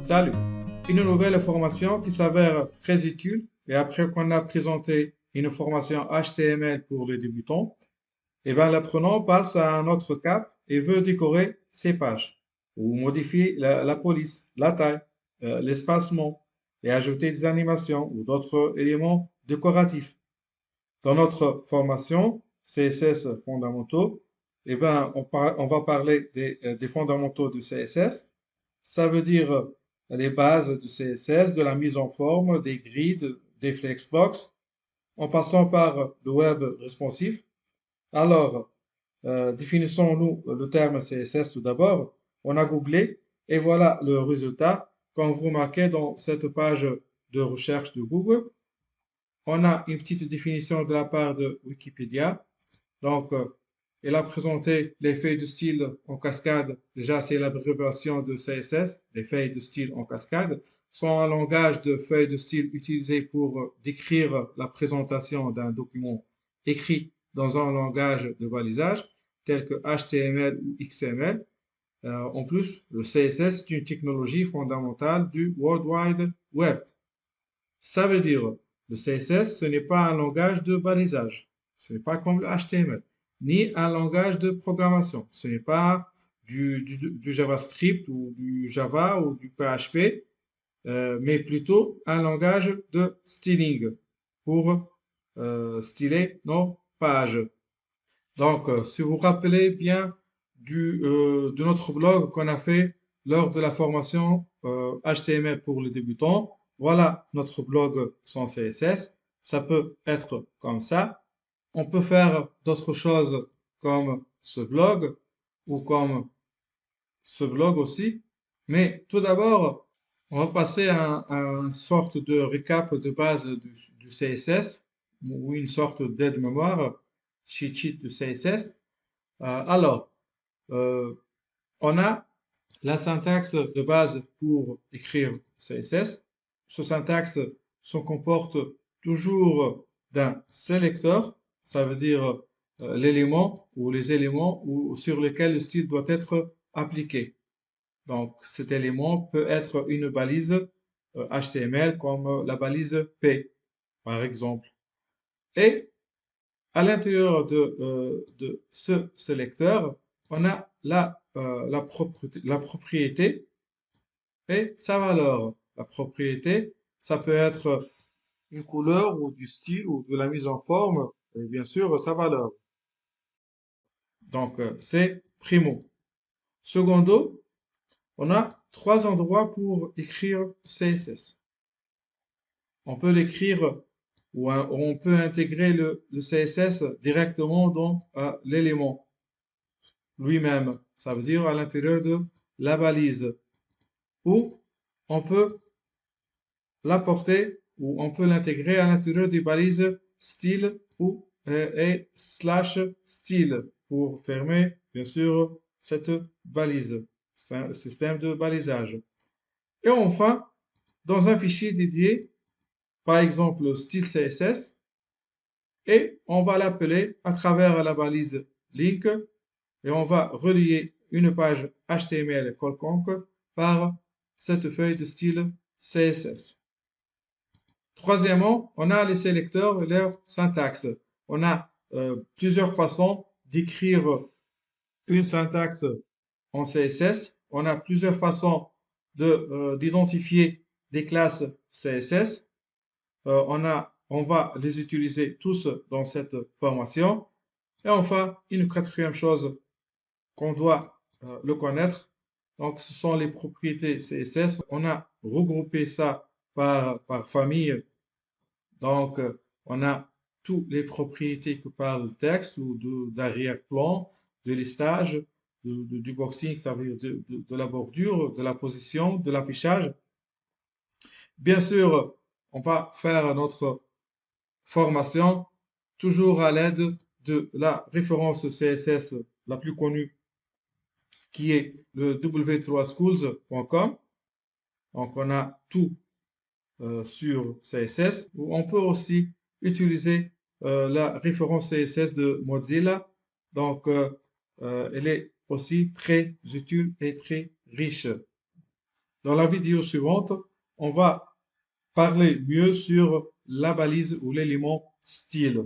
Salut! Une nouvelle formation qui s'avère très utile et après qu'on a présenté une formation HTML pour les débutants, l'apprenant passe à un autre cap et veut décorer ses pages ou modifier la police, la taille, l'espacement et ajouter des animations ou d'autres éléments décoratifs. Dans notre formation CSS fondamentaux, on va parler des fondamentaux du CSS. Ça veut dire les bases du CSS, de la mise en forme, des grids, des flexbox, en passant par le web responsif. Alors, définissons-nous le terme CSS tout d'abord. On a googlé et voilà le résultat. Quand vous remarquez dans cette page de recherche de Google, on a une petite définition de la part de Wikipédia. Donc, elle a présenté les feuilles de style en cascade. Déjà, c'est l'abréviation de CSS. Les feuilles de style en cascade sont un langage de feuilles de style utilisé pour décrire la présentation d'un document écrit dans un langage de balisage tel que HTML ou XML. En plus, le CSS est une technologie fondamentale du World Wide Web. Ça veut dire, le CSS, ce n'est pas un langage de balisage. Ce n'est pas comme le HTML, ni un langage de programmation. Ce n'est pas du JavaScript ou du Java ou du PHP, mais plutôt un langage de styling pour styler nos pages. Donc, si vous vous rappelez bien de notre blog qu'on a fait lors de la formation HTML pour les débutants, voilà notre blog sans CSS. Ça peut être comme ça. On peut faire d'autres choses comme ce blog ou comme ce blog aussi. Mais tout d'abord, on va passer à une sorte de récap de base du CSS ou une sorte d'aide-mémoire, cheat sheet du CSS. Alors, euh, on a la syntaxe de base pour écrire CSS. Ce syntaxe se comporte toujours d'un sélecteur, ça veut dire l'élément ou les éléments sur lesquels le style doit être appliqué. Donc, cet élément peut être une balise HTML comme la balise P, par exemple. Et à l'intérieur de ce sélecteur, on a la propriété et sa valeur. La propriété, ça peut être une couleur ou du style ou de la mise en forme, et bien sûr sa valeur. Donc, c'est primo. Secondo, on a trois endroits pour écrire CSS. On peut l'écrire ou on peut intégrer le CSS directement dans l'élément lui-même. Ça veut dire à l'intérieur de la balise. Ou on peut l'apporter ou on peut l'intégrer à l'intérieur des balises style ou et slash style pour fermer, bien sûr, cette balise. C'est un système de balisage. Et enfin, dans un fichier dédié, par exemple style CSS, et on va l'appeler à travers la balise link et on va relier une page HTML quelconque par cette feuille de style CSS. Troisièmement, on a les sélecteurs et leur syntaxe. On a plusieurs façons d'écrire une syntaxe en CSS. On a plusieurs façons d'identifier des classes CSS. On va les utiliser tous dans cette formation. Et enfin, une quatrième chose qu'on doit le connaître. Donc, ce sont les propriétés CSS. On a regroupé ça par famille. Donc, on a toutes les propriétés que parle le texte ou d'arrière-plan, de listage, du boxing, ça veut dire de la bordure, de la position, de l'affichage. Bien sûr, on va faire notre formation toujours à l'aide de la référence CSS la plus connue qui est le w3schools.com. Donc, on a tout sur CSS. On peut aussi utiliser la référence CSS de Mozilla. Donc, elle est aussi très utile et très riche. Dans la vidéo suivante, on va parler mieux sur la balise ou l'élément style.